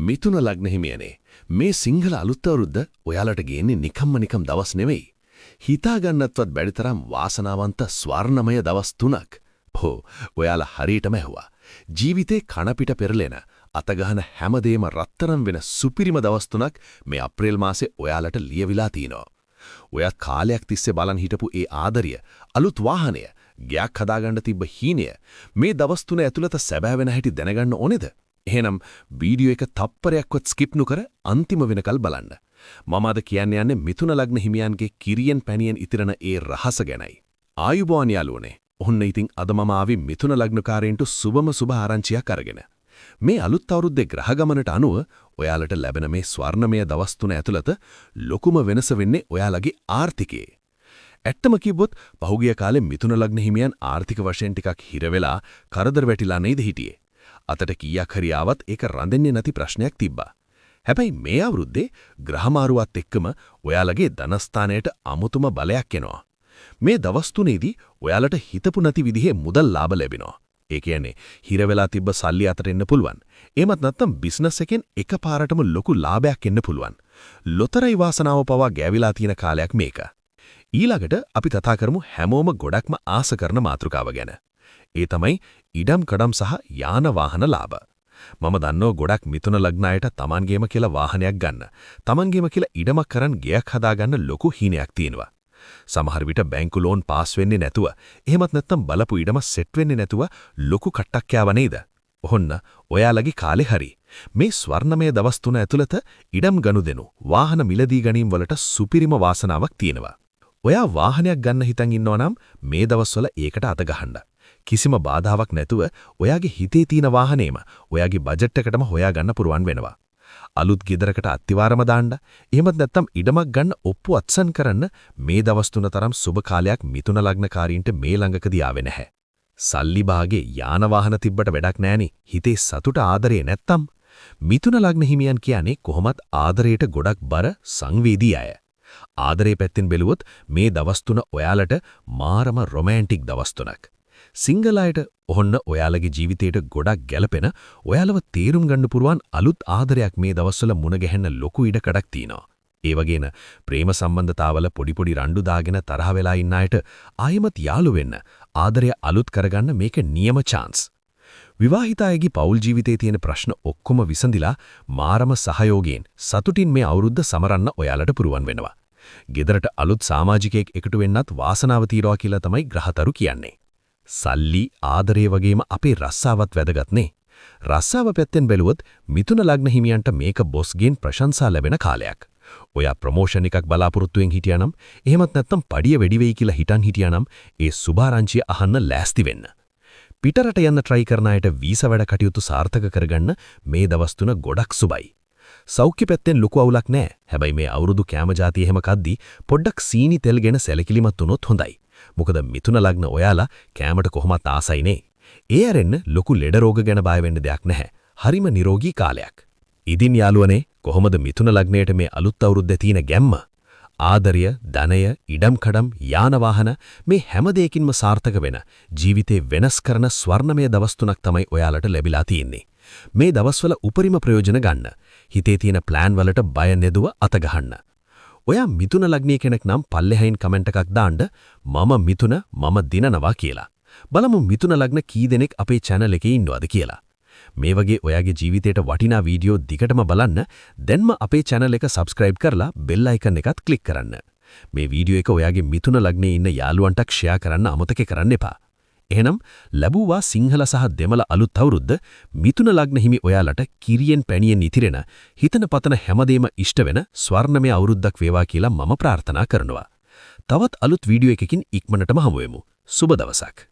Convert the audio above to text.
මිථුන ලග්න හිමියනේ මේ සිංහල අලුත් අවුරුද්ද ඔයාලට ගේන්නේ නිකම්ම දවස් නෙවෙයි. හිතා ගන්නත්වත් බැරි තරම් වාසනාවන්ත ස්වර්ණමය දවස් 3ක්. ඔයාලා හරියටම ඇහුවා. ජීවිතේ කන පිට පෙරලෙන අතගහන හැමදේම රත්තරන් වෙන සුපිරිම දවස් 3ක් මේ අප්‍රේල් මාසේ ඔයාලට ලියවිලා තිනවා. ඔයා කාලයක් තිස්සේ බලන් හිටපු ඒ ආදරිය, අලුත් වාහනය, ගයක් හදාගන්න තිබ්බ හීනය මේ දවස් 3 ඇතුළත සැබෑ වෙන හැටි දැනගන්න ඕනේද? එහෙනම් වීඩියෝ එක තප්පරයක්වත් ස්කිප් නොකර අන්තිම වෙනකල් බලන්න. මම අද කියන්නේ මිථුන ලග්න හිමියන්ගේ කිරියෙන් පැණියෙන් ඉතිරන ඒ රහස ගැනයි. ආයුබෝවන් යාළුවනේ. ඔන්න ඉතින් අද මම ආවේ මිථුන ලග්නකාරයින්ට සුබ ආරංචියක් අරගෙන. මේ අලුත් අවුරුද්දේ ග්‍රහ ගමනට අනුව ඔයාලට ලැබෙන මේ ස්වර්ණමය දවස් 3 ඇතුළත ලොකුම වෙනස වෙන්නේ ඔයාලගේ ආර්ථිකයේ. ඇත්තම කිව්වොත් පහුගිය කාලේ මිථුන ලග්න හිමියන් ආර්ථික වශයෙන් ටිකක් හිර වෙලා කරදර වැටිලා නේද හිටියේ. අතට කීයක් හරි ආවත් ඒක රඳෙන්නේ නැති ප්‍රශ්නයක් තිබ්බා. හැබැයි මේ අවුරුද්දේ ග්‍රහමාරුවත් එක්කම ඔයාලගේ ධනස්ථානයට අමුතුම බලයක් එනවා. මේ දවස් 3ේදී ඔයාලට හිතපු නැති විදිහේ මුදල් ලාභ ලැබෙනවා. ඒ කියන්නේ හිර වෙලා තිබ්බ සල්ලි අතට එන්න පුළුවන්. එහෙමත් නැත්නම් බිස්නස් එකෙන් එකපාරටම ලොකු ලාභයක් එන්න පුළුවන්. ලොතරැයි වාසනාව පවා ගෑවිලා තියෙන කාලයක් මේක. ඊළඟට අපි කතා කරමු හැමෝම ගොඩක්ම ආස කරන මාතෘකාව ගැන. ඒ තමයි ඉඩම් කඩම් සහ යාන වාහන ලාභ. මම දන්නෝ ගොඩක් මිථුන ලග්න අයට තමන්ගේම කියලා වාහනයක් ගන්න, තමන්ගේම කියලා ඉඩමක් කරන් ගෙයක් හදාගන්න ලොකු හීනයක් තියෙනවා. සමහර විට බැංකු ලෝන් පාස් වෙන්නේ නැතුව, එහෙමත් නැත්නම් බලපු ඉඩම සෙට් වෙන්නේ නැතුව ලොකු කට්ටක් යාව නේද? ඔහොන්න ඔයාලගේ කාලේ හරි. මේ ස්වර්ණමය දවස් 3 ඇතුළත ඉඩම් ගනුදෙනු, වාහන මිලදී ගැනීම වලට සුපිරිම වාසනාවක් තියෙනවා. ඔයා වාහනයක් ගන්න හිතන් ඉන්නවා නම් මේ දවස්වල ඒකට අත ගහන්න. කිසිම බාධාවක් නැතුව ඔයාගේ හිතේ තියෙන වාහනේම ඔයාගේ බජට් එකටම හොයාගන්න පුරුවන් වෙනවා. අලුත් ගෙදරකට අත්තිවාරම දාන්න, එහෙමත් නැත්නම් ඉඩමක් ගන්න ඔප්පු අත්සන් කරන්න මේ දවස් 3 තරම් සුබ කාලයක් මිථුන ලග්නකාරීන්ට මේ ළඟකදී ආවේ නැහැ. සල්ලි භාගේ යාන වාහන තිබ්බට වැඩක් නැහනේ. හිතේ සතුට ආදරේ නැත්තම් මිථුන ලග්න හිමියන් කියන්නේ කොහොමත් ආදරයට ගොඩක් බර සංවේදී අය. ආදරේ පැත්තෙන් බැලුවොත් මේ දවස් 3 ඔයාලට මාරම රොමැන්ටික් දවස් 3ක්. සිංගල් අයට ඔහොන්න ඔයාලගේ ජීවිතයට ගොඩක් ගැලපෙන, ඔයාලව තේරුම් ගන්න පුරුවන් අලුත් ආදරයක් මේ දවස්වල මුණ ගැහෙන්න ලොකු ඉඩකඩක් තියෙනවා. ඒ වගේන ප්‍රේම සම්බන්ධතාවල පොඩි රණ්ඩු දාගෙන තරහ වෙලා ඉන්න අයට ආයෙමත් යාළු වෙන්න, ආදරය අලුත් කරගන්න මේක නියම chance. විවාහිත අයගේ පෞල් ජීවිතයේ තියෙන ප්‍රශ්න ඔක්කොම විසඳිලා මාරම සහයෝගයෙන් සතුටින් මේ අවුරුද්ද සමරන්න ඔයාලට පුරුවන් වෙනවා. ගෙදරට අලුත් සමාජිකයෙක් එකතු වෙන්නත් වාසනාව తీරවා කියලා තමයි ග්‍රහතරු කියන්නේ. සල්ලි ආදරේ වගේම අපේ රස්සාවත් වැදගත්නේ. රස්සාව පැත්තෙන් බැලුවොත් මිථුන ලග්න හිමියන්ට මේක බොස්ගෙන් ප්‍රශංසා ලැබෙන කාලයක්. ඔයා ප්‍රොමෝෂන් එකක් බලාපොරොත්තුෙන් හිටියානම්, එහෙමත් නැත්නම් පඩිය වැඩි වෙයි කියලා හිතන් හිටියානම් ඒ සුභාරංචිය අහන්න ලෑස්ති වෙන්න. පිටරට යන්න try කරන අයට වීසා වැඩ කටයුතු සාර්ථක කරගන්න මේ දවස් 3 ගොඩක් සුබයි. සෞඛ්‍ය පැත්තෙන් ලොකු අවුලක් නැහැ. හැබැයි මේ අවුරුදු කැම જાතිය එහෙම කද්දී පොඩ්ඩක් සීනි තෙල් ගැන සැලකිලිමත් වුණොත් හොඳයි. මොකද මිථුන ලග්න ඔයාලා කැමට කොහොමත් ආසයිනේ. ඒ ඇරෙන්න ලොකු ලෙඩ රෝග ගැන බය වෙන්න දෙයක් නැහැ. හරිම නිරෝගී කාලයක්. ඉදින් යාළුවනේ කොහොමද මිථුන ලග්නයට මේ අලුත් අවුරුද්දේ තියෙන ගැම්ම? ආදරය, ධනය, ඉඩම් කඩම්, යාන වාහන මේ හැම දෙයකින්ම සාර්ථක වෙන ජීවිතේ වෙනස් කරන ස්වර්ණමය දවස් 3ක් තමයි ඔයාලට ලැබිලා තියෙන්නේ. මේ දවස්වල උපරිම ප්‍රයෝජන ගන්න. හිතේ තියෙන ප්ලෑන් වලට බය නැදුව අත ගහන්න. ඔයා මිථුන ලග්නයේ කෙනෙක් නම් පල්ලෙහායින් කමෙන්ට් එකක් දාන්න මම මිථුන මම දිනනවා කියලා. බලමු මිථුන ලග්න කී දෙනෙක් අපේ channel එකේ ඉන්නවද කියලා. මේ වගේ ඔයාගේ ජීවිතයට වටිනා වීඩියෝ දිගටම බලන්න දැන්ම අපේ channel එක subscribe කරලා bell icon එකත් click කරන්න. මේ වීඩියෝ එක ඔයාගේ මිථුන ලග්නයේ ඉන්න යාළුවන්ට share කරන්න අමතක කරන්න එපා. එහෙනම් ලැබුවා සිංහල සහ දෙමළ අලුත් අවුරුද්ද මිථුන ලග්න හිමි ඔයාලට කිරියෙන් පැණියෙන් ඉතිරෙන, හිතන පතන හැමදේම ඉෂ්ට වෙන ස්වර්ණමය අවුරුද්දක් වේවා කියලා මම ප්‍රාර්ථනා කරනවා. තවත් අලුත් වීඩියෝ එකකින් ඉක්මනටම හමු වෙමු. සුබ දවසක්.